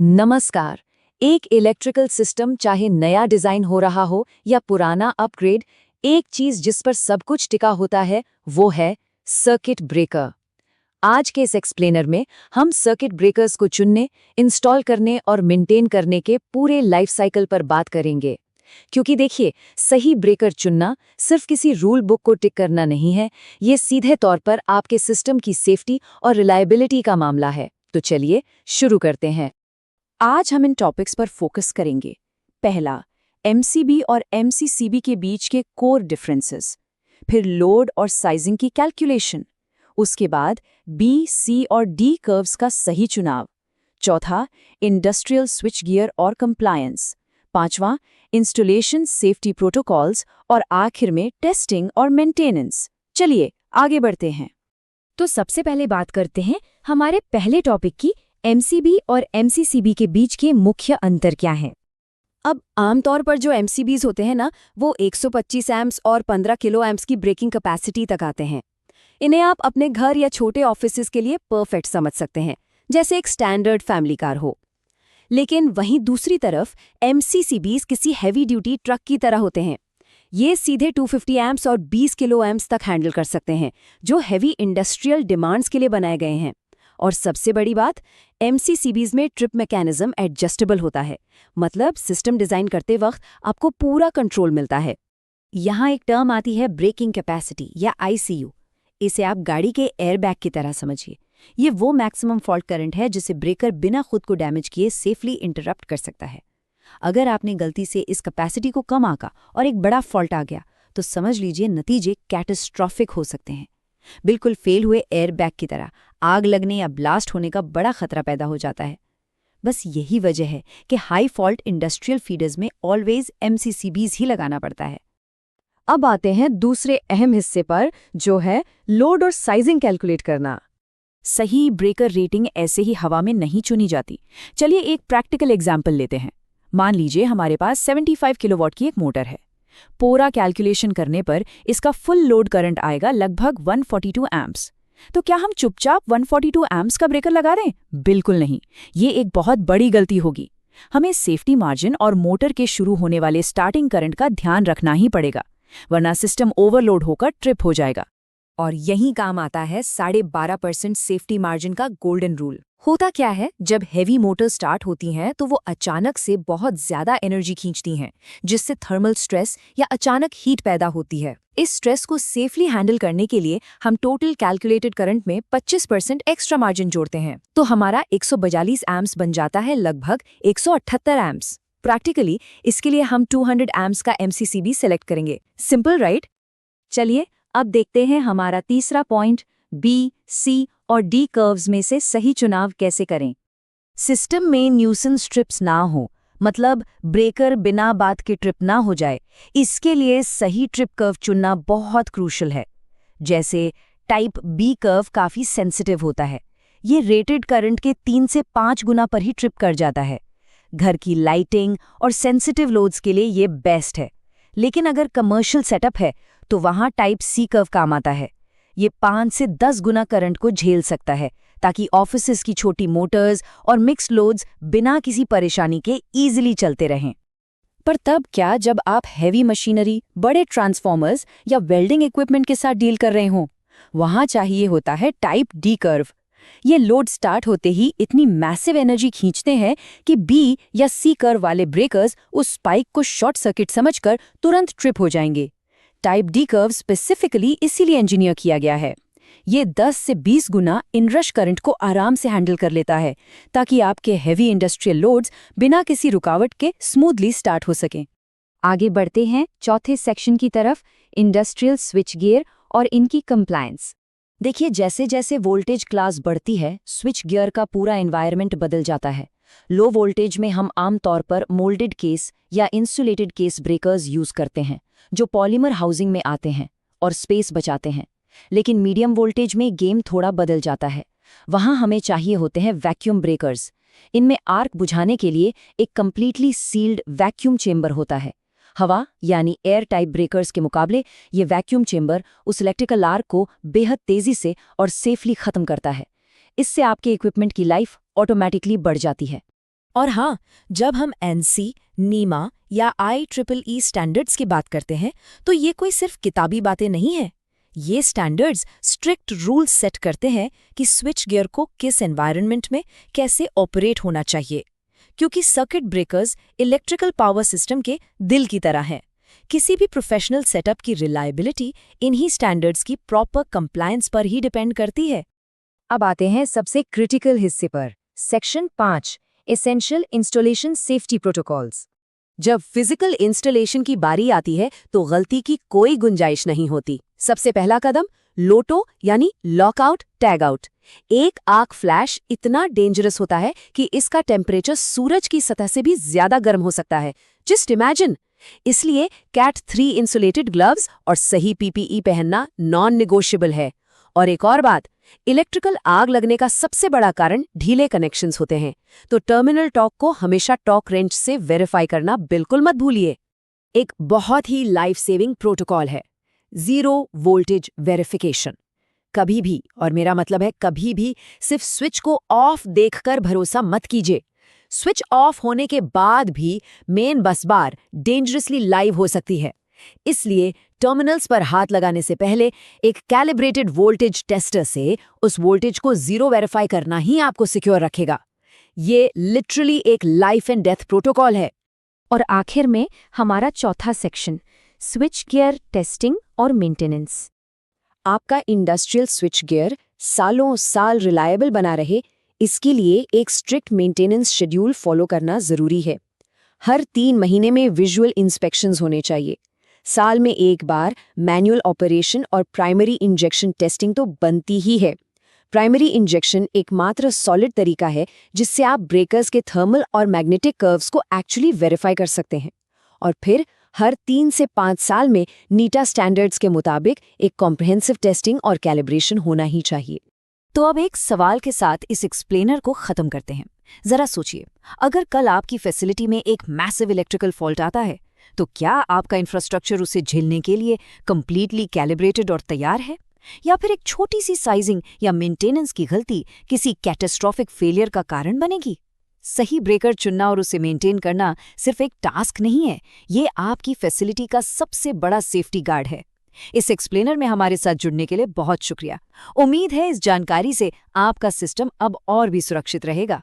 नमस्कार। एक electrical system चाहे नया डिजाइन हो रहा हो या पुराना अपग्रेड, एक चीज जिस पर सब कुछ टिका होता है वो है सर्किट ब्रेकर। आज के इस एक्सप्लेनर में हम सर्किट ब्रेकर्स को चुनने, इंस्टॉल करने और मेंटेन करने के पूरे लाइफ साइकिल पर बात करेंगे। क्योंकि देखिए, सही ब्रेकर चुनना सिर्फ किसी रूल बुक को टिक करना नहीं है, ये सीधे तौर पर आपके सिस्टम की सेफ्टी और रिलायबिलिटी का मामला है। तो चलिए शुरू करते हैं। आज हम इन टॉपिक्स पर फोकस करेंगे। पहला, एमसीबी और एमसीसीबी के बीच के कोर डिफरेंसेस, फिर लोड और साइजिंग की कैलकुलेशन, उसके बाद बी, सी और डी कर्व्स का सही चुनाव, चौथा, इंडस्ट्रियल स्विच गियर और कंप्लायंस, पांचवां, इंस्टॉलेशन सेफ्टी प्रोटोकॉल्स और आखिर में टेस्टिंग और मेंटेनेंस। चलिए आगे बढ़ते हैं। तो सबसे पहले बात करते हैं हमारे पहले टॉपिक की, एमसीबी और एमसीसीबी के बीच के मुख्य अंतर क्या हैं। अब आमतौर पर जो एमसीबीज होते हैं ना, वो 125 एम्प्स और 15 किलो एम्प्स की ब्रेकिंग कैपेसिटी तक आते हैं। इन्हें आप अपने घर या छोटे ऑफिसेज के लिए परफेक्ट समझ सकते हैं, जैसे एक स्टैंडर्ड फैमिली कार हो। लेकिन वहीं दूसरी तरफ एमसीसीबीज किसी हैवी ड्यूटी ट्रक की तरह होते हैं। ये सीधे 250 एम्प्स और 20 किलो एम्प्स तक हैंडल कर सकते हैं, जो हैवी इंडस्ट्रियल डिमांड्स के लिए बनाए गए हैं। और सबसे बड़ी बात, एमसीसीबीज में ट्रिप मैकेनिज्म एडजस्टेबल होता है, मतलब सिस्टम डिजाइन करते वक्त आपको पूरा कंट्रोल मिलता है। यहाँ एक टर्म आती है ब्रेकिंग कैपेसिटी या आईसीयू। इसे आप गाड़ी के एयरबैग की तरह समझिए। ये वो मैक्सिमम फॉल्ट करंट है जिसे ब्रेकर बिना खुद को डैमेज किए सेफली इंटरप्ट कर सकता है। अगर आपने गलती से इस कैपेसिटी को कम आंका और एक बड़ा फॉल्ट आ गया, तो समझ लीजिए नतीजे कैटास्ट्रॉफिक हो सकते हैं। बिल्कुल फेल हुए एयरबैग की तरह आग लगने या ब्लास्ट होने का बड़ा खतरा पैदा हो जाता है। बस यही वजह है कि हाई फॉल्ट इंडस्ट्रियल फीडर्स में ऑलवेज एमसीसीबीज ही लगाना पड़ता है। अब आते हैं दूसरे अहम हिस्से पर, जो है लोड और साइजिंग कैलकुलेट करना। सही ब्रेकर रेटिंग ऐसे ही हवा में नहीं चुनी जाती। चलिए एक प्रैक्टिकल एग्जाम्पल लेते हैं। मान लीजिए हमारे पास 75 किलोवाट की एक मोटर है। पूरा कैलकुलेशन करने पर इसका फुल लोड करंट आएगा लगभग 142 एम्प्स। तो क्या हम चुपचाप 142 एम्प्स का ब्रेकर लगा दें? बिल्कुल नहीं। ये एक बहुत बड़ी गलती होगी। हमें सेफ्टी मार्जिन और मोटर के शुरू होने वाले स्टार्टिंग करंट का ध्यान रखना ही पड़ेगा, वरना सिस्टम ओवरलोड होकर ट्रिप हो जाएगा। और यही काम आता है 12.5% सेफ्टी मार्जिन का गोल्डन रूल। होता क्या है, जब हेवी मोटर स्टार्ट होती हैं तो वो अचानक से बहुत ज्यादा एनर्जी खींचती हैं, जिससे थर्मल स्ट्रेस या अचानक हीट पैदा होती है। इस स्ट्रेस को सेफली हैंडल करने के लिए हम टोटल कैलकुलेटेड करंट में 25% एक्स्ट्रा मार्जिन जोड़ते हैं, तो हमारा 142 एम्प्स बन जाता है लगभग 178 एम्प्स। प्रैक्टिकली इसके लिए हम 200 एम्प्स का एमसीसीबी सेलेक्ट करेंगे। Simple right? चलिए अब देखते हैं हमारा तीसरा पॉइंट, बी, सी और डी कर्व्स में से सही चुनाव कैसे करें। सिस्टम में न्यूसेंस ट्रिप्स ना हो, मतलब ब्रेकर बिना बात के ट्रिप ना हो जाए, इसके लिए सही ट्रिप कर्व चुनना बहुत क्रूशल है। जैसे टाइप बी कर्व काफी सेंसिटिव होता है। ये रेटेड करंट के 3 से 5 गुना पर ही ट्रिप कर जाता है। घर की लाइटिंग और सेंसिटिव लोड्स के लिए ये बेस्ट है। लेकिन अगर कमर्शियल सेटअप है तो वहाँ टाइप सी कर्व काम आता है। ये 5 से 10 गुना करंट को झेल सकता है, ताकि ऑफिसेज की छोटी मोटर्स और मिक्स्ड लोड्स बिना किसी परेशानी के ईजिली चलते रहें। पर तब क्या, जब आप हैवी मशीनरी, बड़े ट्रांसफॉर्मर्स या वेल्डिंग इक्विपमेंट के साथ डील कर रहे हों, वहाँ चाहिए होता है टाइप डी कर्व। ये लोड स्टार्ट होते ही इतनी मैसिव एनर्जी खींचते हैं कि बी या सी कर्व वाले ब्रेकर्स उस स्पाइक को शॉर्ट सर्किट समझकर तुरंत ट्रिप हो जाएंगे। टाइप डी कर्व स्पेसिफिकली इसीलिए इंजीनियर किया गया है। ये 10 से 20 गुना इनरश करंट को आराम से हैंडल कर लेता है, ताकि आपके हैवी इंडस्ट्रियल लोड्स बिना किसी रुकावट के स्मूथली स्टार्ट हो सकें। आगे बढ़ते हैं चौथे सेक्शन की तरफ, इंडस्ट्रियल स्विच गियर और इनकी कंप्लायंस। देखिए, जैसे जैसे वोल्टेज क्लास बढ़ती है, स्विच गियर का पूरा एनवायरनमेंट बदल जाता है। लो वोल्टेज में हम आमतौर पर मोल्डेड केस या इंसुलेटेड केस ब्रेकर्स यूज करते हैं, जो पॉलीमर हाउसिंग में आते हैं और स्पेस बचाते हैं। लेकिन मीडियम वोल्टेज में गेम थोड़ा बदल जाता है। वहाँ हमें चाहिए होते हैं वैक्यूम ब्रेकर्स। इनमें आर्क बुझाने के लिए एक कंप्लीटली सील्ड वैक्यूम चेंबर होता है। हवा यानी एयर टाइप ब्रेकर्स के मुकाबले ये वैक्यूम चेंबर उस इलेक्ट्रिकल आर्क को बेहद तेजी से और सेफली खत्म करता है। इससे आपके इक्विपमेंट की लाइफ ऑटोमेटिकली बढ़ जाती है। और हाँ, जब हम एनसी, नीमा या IEEE स्टैंडर्ड्स की बात करते हैं तो ये कोई सिर्फ किताबी बातें नहीं है। ये स्टैंडर्ड्स स्ट्रिक्ट रूल्स सेट करते हैं कि स्विच गियर को किस एनवायरनमेंट में कैसे ऑपरेट होना चाहिए, क्योंकि circuit breakers electrical power system के दिल की तरह हैं। किसी भी प्रोफेशनल सेटअप की रिलायबिलिटी इन्हीं स्टैंडर्ड्स की प्रॉपर कंप्लायंस पर ही डिपेंड करती है। अब आते हैं सबसे क्रिटिकल हिस्से पर, section 5, essential installation safety protocols. जब फिजिकल इंस्टॉलेशन की बारी आती है तो गलती की कोई गुंजाइश नहीं होती। सबसे पहला कदम, लोटो यानी लॉकआउट टैग आउट। एक आर्क फ्लैश इतना डेंजरस होता है कि इसका टेम्परेचर सूरज की सतह से भी ज्यादा गर्म हो सकता है। Just imagine. इसलिए कैट 3 इंसुलेटेड ग्लव्स और सही PPE पहनना नॉन नेगोशिएबल है। और एक और बात, इलेक्ट्रिकल आग लगने का सबसे बड़ा कारण ढीले कनेक्शंस होते हैं, तो टर्मिनल टॉक को हमेशा टॉक रेंच से वेरीफाई करना बिल्कुल मत भूलिए। एक बहुत ही लाइफ सेविंग प्रोटोकॉल है, जीरो वोल्टेज वेरिफिकेशन। कभी भी, और मेरा मतलब है कभी भी, सिर्फ स्विच को ऑफ देखकर भरोसा मत कीजिए। स्विच ऑफ होने के बाद भी मेन बस बार डेंजरसली लाइव हो सकती है। इसलिए टर्मिनल्स पर हाथ लगाने से पहले एक कैलिब्रेटेड वोल्टेज टेस्टर से उस वोल्टेज को जीरो वेरीफाई करना ही आपको सिक्योर रखेगा। ये लिटरली एक लाइफ एंड डेथ प्रोटोकॉल है। और आखिर में हमारा चौथा सेक्शन, स्विच गियर टेस्टिंग और मेंटेनेंस। आपका इंडस्ट्रियल स्विच गियर सालों साल रिलायबल बना रहे, इसके लिए एक स्ट्रिक्ट मेंटेनेंस शेड्यूल फॉलो करना जरूरी है। हर 3 महीने में विजुअल इंस्पेक्शंस होने चाहिए। साल में एक बार मैनुअल ऑपरेशन और प्राइमरी इंजेक्शन टेस्टिंग तो बनती ही है। प्राइमरी इंजेक्शन एकमात्र सॉलिड तरीका है जिससे आप ब्रेकर्स के थर्मल और मैग्नेटिक कर्व्स को एक्चुअली वेरीफाई कर सकते हैं। और फिर हर 3 से 5 साल में नीटा स्टैंडर्ड्स के मुताबिक एक कॉम्प्रिहेंसिव टेस्टिंग और कैलिब्रेशन होना ही चाहिए। तो अब एक सवाल के साथ इस एक्सप्लेनर को खत्म करते हैं। जरा सोचिए, अगर कल आपकी फैसिलिटी में एक मैसिव इलेक्ट्रिकल फॉल्ट आता है, तो क्या आपका इंफ्रास्ट्रक्चर उसे झेलने के लिए कंप्लीटली कैलिब्रेटेड और तैयार है? या फिर एक छोटी सी साइजिंग या मेंटेनेंस की गलती किसी कैटास्ट्रॉफिक फेलियर का कारण बनेगी? सही ब्रेकर चुनना और उसे मेंटेन करना सिर्फ एक टास्क नहीं है, ये आपकी फैसिलिटी का सबसे बड़ा सेफ्टी गार्ड है। इस एक्सप्लेनर में हमारे साथ जुड़ने के लिए बहुत शुक्रिया। उम्मीद है इस जानकारी से आपका सिस्टम अब और भी सुरक्षित रहेगा।